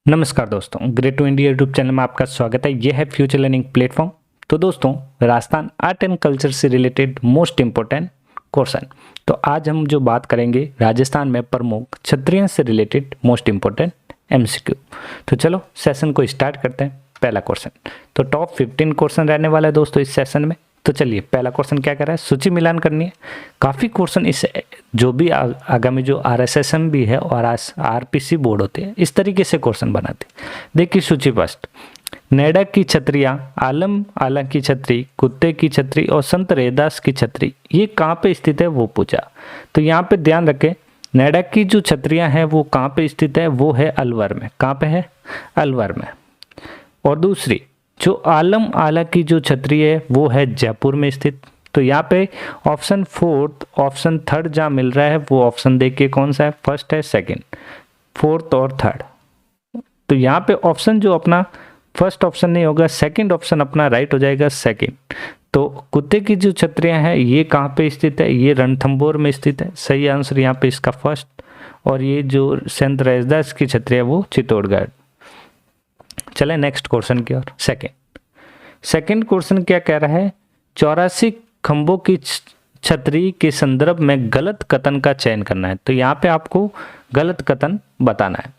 नमस्कार दोस्तों, great to India YouTube channel में आपका स्वागत है। यह है फ्यूचर लर्निंग प्लेटफॉर्म। तो दोस्तों, राजस्थान आर्ट एंड कल्चर से रिलेटेड मोस्ट इम्पोर्टेंट क्वेश्चन। तो आज हम जो बात करेंगे राजस्थान में प्रमुख क्षत्रियों से रिलेटेड मोस्ट इम्पोर्टेंट एमसीक्यू। तो चलो सेशन को स्टार्ट करते हैं। पहला क्वेश्चन, तो टॉप 15 क्वेश्चन रहने वाला है दोस्तों इस सेशन में। तो चलिए, पहला क्वेश्चन क्या कर रहा है, सूची मिलान करनी है। काफ़ी क्वेश्चन इस जो भी आगामी जो RSSM भी है और RPC बोर्ड होते हैं, इस तरीके से क्वेश्चन बनाते हैं। देखिए सूची फर्स्ट, नैडा की छतरियाँ, आलम आला की छतरी, कुत्ते की छतरी और संत रैदास की छतरी, ये कहाँ पे स्थित है वो पूछा। तो यहाँ पे ध्यान रखें, नैडा की जो छतरियाँ हैं वो कहाँ पे स्थित है, वो है अलवर में। कहाँ पे है? अलवर में। और दूसरी जो आलम आला की जो छतरी है वो है जयपुर में स्थित। तो यहाँ पे ऑप्शन फोर्थ, ऑप्शन थर्ड जहाँ मिल रहा है वो ऑप्शन देखिए कौन सा है, फर्स्ट है, सेकंड, फोर्थ और थर्ड। तो यहाँ पे ऑप्शन जो अपना फर्स्ट ऑप्शन नहीं होगा, सेकंड ऑप्शन अपना राइट हो जाएगा, सेकंड। तो कुत्ते की जो छतरियाँ हैं ये कहाँ पे स्थित है, ये रणथंभौर में स्थित है। सही आंसर यहाँ पे इसका फर्स्ट। और ये जो संत रैदास की छतरी है वो चित्तौड़गढ़। चले नेक्स्ट क्वेश्चन की ओर। सेकंड क्वेश्चन क्या कह रहा है, 84 खंभों की छतरी के संदर्भ में गलत कथन का चयन करना है। तो यहाँ पे आपको गलत कथन बताना है।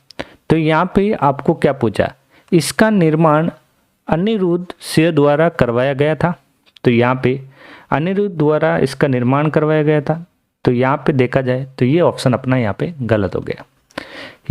तो यहाँ पे आपको क्या पूछा, इसका निर्माण अनिरुद्ध सिंह द्वारा करवाया गया था। तो यहाँ पे अनिरुद्ध द्वारा इसका निर्माण करवाया गया था। तो यहाँ पे देखा जाए तो ये ऑप्शन अपना यहाँ पे गलत हो गया।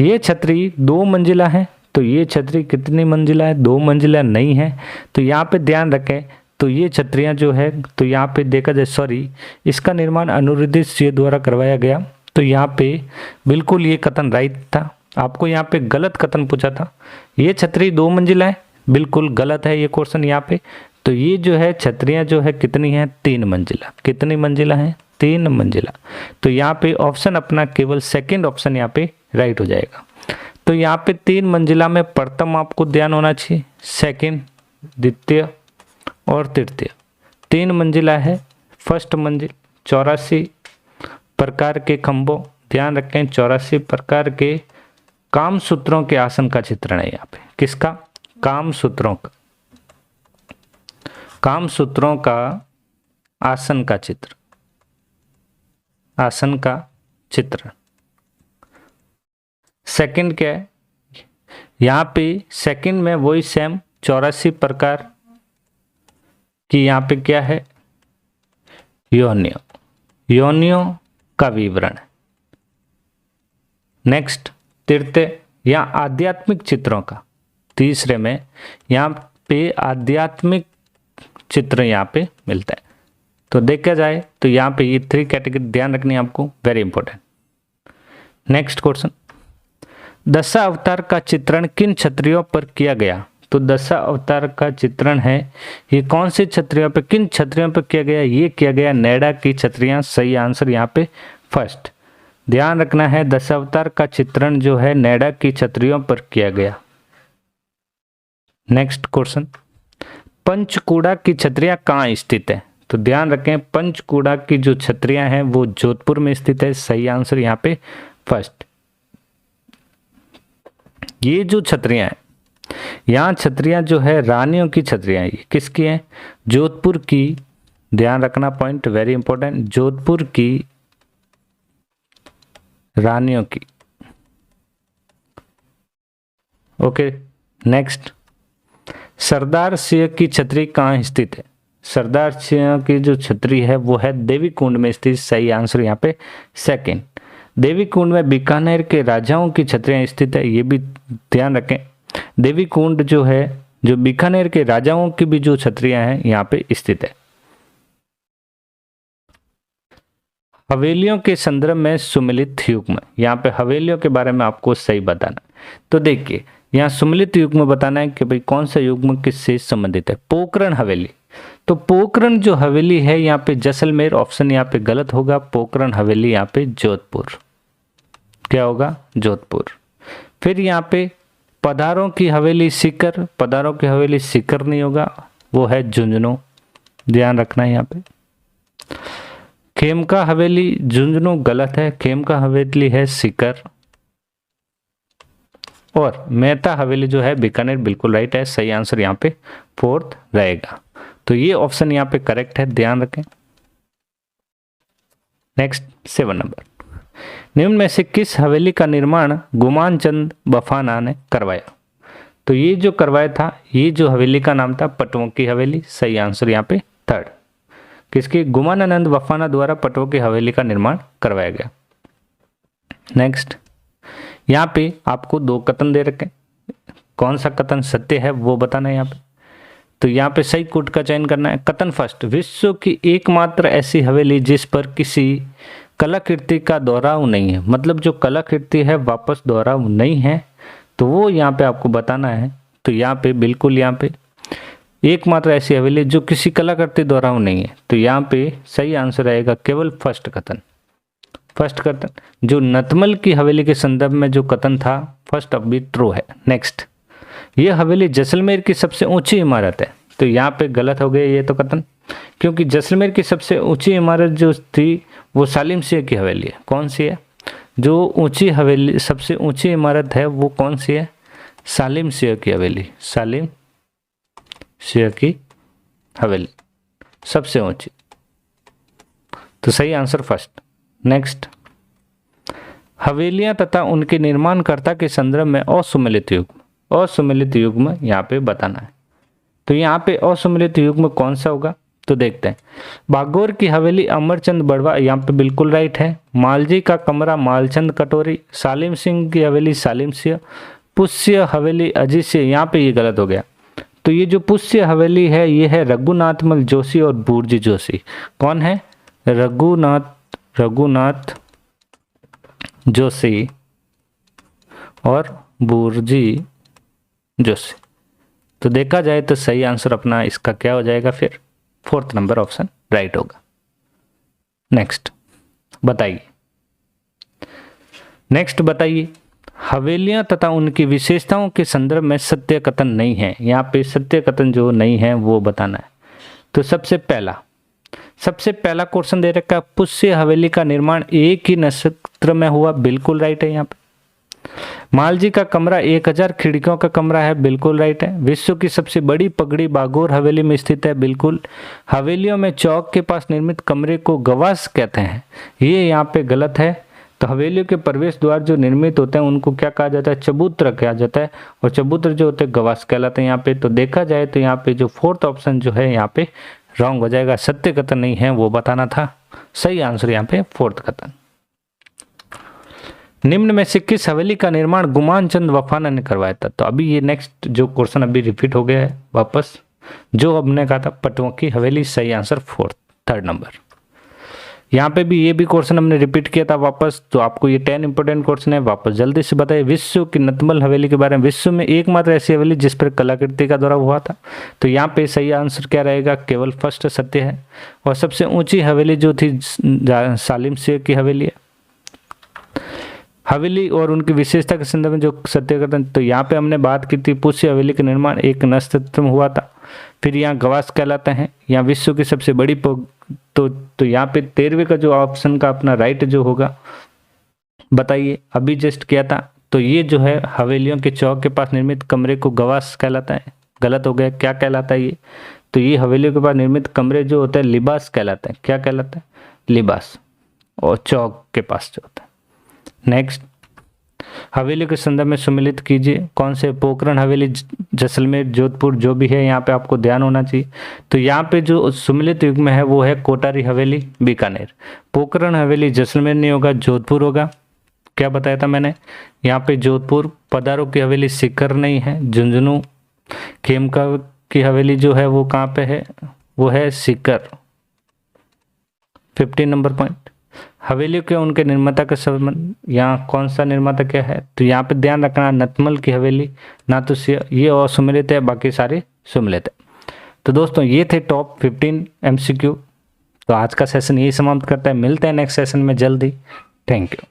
ये छतरी 2 मंजिला है। तो ये छतरी कितनी मंजिला है? 2 मंजिला नहीं है। तो यहाँ पे ध्यान रखें, तो ये छतरियाँ जो है, तो यहाँ पे देखा जाए, सॉरी, इसका निर्माण अनिरुद्ध सिंह द्वारा करवाया गया। तो यहाँ पे बिल्कुल ये कथन राइट था। आपको यहाँ पे गलत कथन पूछा था, ये छतरी 2 मंजिला है, बिल्कुल गलत है ये क्वेश्चन यहाँ पे। तो ये जो है छतरियाँ जो है कितनी है, 3 मंजिला। कितनी मंजिला है? 3 मंजिला। तो यहाँ पे ऑप्शन अपना केवल सेकेंड ऑप्शन यहाँ पे राइट हो जाएगा। तो यहाँ पे 3 मंजिला में प्रथम आपको ध्यान होना चाहिए, सेकंड, द्वितीय और तृतीय। 3 मंजिला है। फर्स्ट मंजिल 84 प्रकार के खंभों, ध्यान रखें 84 प्रकार के काम सूत्रों के आसन का चित्रण है यहाँ पे। किसका? काम सूत्रों का, काम सूत्रों का आसन का चित्र, आसन का चित्रण। सेकंड क्या है, यहाँ पे सेकंड में वही सेम 84 प्रकार की यहाँ पे क्या है, योनियों, योनियों का विवरण है। नेक्स्ट तृतीय, यहाँ आध्यात्मिक चित्रों का। तीसरे में यहाँ पे आध्यात्मिक चित्र यहाँ पे मिलता है। तो देखा जाए तो यहाँ पे ये 3 कैटेगरी ध्यान रखनी है आपको, वेरी इंपॉर्टेंट। नेक्स्ट क्वेश्चन, दशा अवतार का चित्रण किन क्षत्रियों पर किया गया? तो दशा अवतार का चित्रण है, ये कौन से क्षत्रियों पर, किन क्षत्रियों पर किया गया? ये किया गया नैडा की क्षत्रियां। सही आंसर यहाँ पे फर्स्ट। ध्यान रखना है, दशा अवतार का चित्रण जो है नैडा की क्षत्रियों पर किया गया। नेक्स्ट क्वेश्चन, पंचकूड़ा की क्षत्रियां कहाँ स्थित है? तो ध्यान रखें, पंचकूड़ा की जो क्षत्रियां हैं वो जोधपुर में स्थित है। सही आंसर यहाँ पे फर्स्ट। ये जो छतरियां हैं, यहाँ छतरियां जो है रानियों की छतरियां, ये किसकी हैं? जोधपुर की। ध्यान रखना, पॉइंट वेरी इंपॉर्टेंट, जोधपुर की रानियों की। ओके नेक्स्ट, सरदार सिंह की छतरी कहाँ स्थित है? सरदार सिंह की जो छतरी है वो है देवी कुंड में स्थित। सही आंसर यहाँ पे सेकंड। देवी कुंड में बीकानेर के राजाओं की छतरियां स्थित है, ये भी ध्यान रखें। देवी कुंड जो है, जो बीकानेर के राजाओं की भी जो छतरियां हैं यहाँ पे स्थित है। हवेलियों के संदर्भ में सुमिलित युग्म, यहाँ पे हवेलियों के बारे में आपको सही बताना। तो देखिए, यहाँ सुमिलित युग्म बताना है कि भाई कौन सा युग्म किससे संबंधित है। पोखरण हवेली, तो पोखरण जो हवेली है यहाँ पे जैसलमेर, ऑप्शन यहाँ पे गलत होगा। पोखरण हवेली यहाँ पे जोधपुर। क्या होगा? जोधपुर। फिर यहाँ पे पधारों की हवेली सीकर, पधारों की हवेली सीकर नहीं होगा, वो है झुंझुनू। ध्यान रखना है यहाँ पे। खेमका हवेली झुंझुनू गलत है, खेमका हवेली है सीकर। और मेहता हवेली जो है बीकानेर बिल्कुल राइट है। सही आंसर यहाँ पे फोर्थ रहेगा। तो ये ऑप्शन यहाँ पे करेक्ट है, ध्यान रखें। नेक्स्ट 7 नंबर, निम्न में से किस हवेली का निर्माण गुमान चंद बफाना ने करवाया? तो ये जो करवाया था, ये जो हवेली का नाम था पटवों की हवेली। सही आंसर यहाँ पे थर्ड, किसकी? गुमानानंद बफाना द्वारा पटवों की हवेली का निर्माण करवाया गया। नेक्स्ट, यहाँ पे आपको 2 कथन दे रखे, कौन सा कथन सत्य है वो बताना है यहाँ पे। तो यहाँ पे सही कोट का चयन करना है। कथन फर्स्ट, विश्व की एकमात्र ऐसी हवेली जिस पर किसी कलाकृति का दोहराव नहीं है, मतलब जो कलाकृति है वापस दोहराव नहीं है, तो वो यहाँ पे आपको बताना है। तो यहाँ पे बिल्कुल यहाँ पे एकमात्र ऐसी हवेली जो किसी कलाकृति दोहराव नहीं है, तो यहाँ पे सही आंसर आएगा केवल फर्स्ट कथन। फर्स्ट कथन जो नतमल की हवेली के संदर्भ में जो कथन था, फर्स्ट अब भी ट्रू है। नेक्स्ट, ये हवेली जैसलमेर की सबसे ऊंची इमारत है, तो यहाँ पे गलत हो गया ये तो कथन, क्योंकि जैसलमेर की सबसे ऊंची इमारत जो थी वो सालिम सिंह की हवेली है। कौन सी है जो ऊंची हवेली, सबसे ऊंची इमारत है वो कौन सी है? सालिम सिंह की हवेली। सालिम सिंह की हवेली सबसे ऊंची, तो सही आंसर फर्स्ट। नेक्स्ट, हवेलियां तथा उनके निर्माणकर्ता के संदर्भ में असुमेलित युग्म, असुमेलित युग्म यहाँ पे बताना है। तो यहाँ पे असुमेलित युग्म कौन सा होगा? तो देखते हैं। बागौर की हवेली अमरचंद बड़वा, यहाँ पे बिल्कुल राइट है। मालजी का कमरा मालचंद कटोरी। सालिम सिंह की हवेली सालिम सिंह। पुष्य हवेली अजीत सिंह, यहाँ पे ये गलत हो गया। तो ये जो पुष्य हवेली है ये है रघुनाथमल जोशी और बूरजी जोशी। कौन है? रघुनाथ जोशी और बूरजी जोशी। तो देखा जाए तो सही आंसर अपना इसका क्या हो जाएगा? फिर 4th नंबर ऑप्शन राइट होगा। नेक्स्ट बताइए, हवेलियां तथा उनकी विशेषताओं के संदर्भ में सत्य कथन नहीं है। यहाँ पे सत्य कथन जो नहीं है वो बताना है। तो सबसे पहला क्वेश्चन दे रखा है, पुष्य हवेली का निर्माण एक ही नक्षत्र में हुआ, बिल्कुल राइट है। यहाँ पे मालजी का कमरा 1000 खिड़कियों का कमरा है, बिल्कुल राइट है। विश्व की सबसे बड़ी पगड़ी बागौर हवेली में स्थित है, बिल्कुल। हवेलियों में चौक के पास निर्मित कमरे को गवास कहते हैं, ये यहाँ पे गलत है। तो हवेलियों के प्रवेश द्वार जो निर्मित होते हैं उनको क्या कहा जाता है? चबूतर कहा जाता है, और चबूतर जो होते हैं गवास कहलाते हैं यहाँ पे। तो देखा जाए तो यहाँ पे जो 4th ऑप्शन जो है यहाँ पे रॉन्ग हो जाएगा, सत्य कथन नहीं है वो बताना था। सही आंसर यहाँ पे 4th कथन। निम्न में से किस हवेली का निर्माण गुमान चंद बफाना ने करवाया था? तो अभी ये नेक्स्ट जो क्वेश्चन अभी रिपीट हो गया है वापस, जो हमने कहा था पटवों की हवेली। सही आंसर 3rd नंबर। यहाँ पे भी ये भी क्वेश्चन हमने रिपीट किया था वापस, तो आपको ये 10 इंपोर्टेंट क्वेश्चन है, वापस जल्दी से बताइए। विश्व की नतमल हवेली के बारे में, विश्व में एकमात्र ऐसी हवेली जिस पर कलाकृति का दौरा हुआ था। तो यहाँ पे सही आंसर क्या रहेगा? केवल फर्स्ट सत्य है। और सबसे ऊंची हवेली जो थी सालिम सिंह की हवेली है। हवेली और उनकी विशेषता के संदर्भ में जो सत्य कथन, तो यहाँ पे हमने बात की थी पुष्य हवेली का निर्माण एक नक्षत्र में हुआ था। फिर यहाँ गवास कहलाते हैं, यहाँ विश्व की सबसे बड़ी तो यहाँ पे 13वें का जो ऑप्शन का अपना राइट जो होगा बताइए। अभी जस्ट किया था, तो ये जो है हवेलियों के चौक के पास निर्मित कमरे को गवास कहलाता है, गलत हो गया। क्या कहलाता है ये? तो ये हवेलियों के पास निर्मित कमरे जो होते हैं लिबास कहलाते हैं। क्या कहलाता है? लिबास। और चौक के पास जो होता है। नेक्स्ट, हवेली के संदर्भ में सुमेलित कीजिए। कौन से? पोखरण हवेली जैसलमेर जोधपुर, जो भी है यहाँ पे आपको ध्यान होना चाहिए। तो यहाँ पे जो सुमेलित युग्म है वो है कोटारी हवेली बीकानेर। पोखरण हवेली जैसलमेर नहीं होगा, जोधपुर होगा। क्या बताया था मैंने? यहाँ पे जोधपुर। पधारों की हवेली सीकर नहीं है, झुंझुनू। खेमका की हवेली जो है वो कहाँ पे है? वो है सीकर। 15 number point. हवेलियों के उनके निर्माता का संबंध, यहाँ कौन सा निर्माता क्या है? तो यहाँ पे ध्यान रखना, नतमल की हवेली ना तो ये असुमेलित है, बाकी सारे सुमेलित है। तो दोस्तों ये थे टॉप 15 MCQ। तो आज का सेशन यही समाप्त करता है, मिलते हैं नेक्स्ट सेशन में जल्दी। Thank you.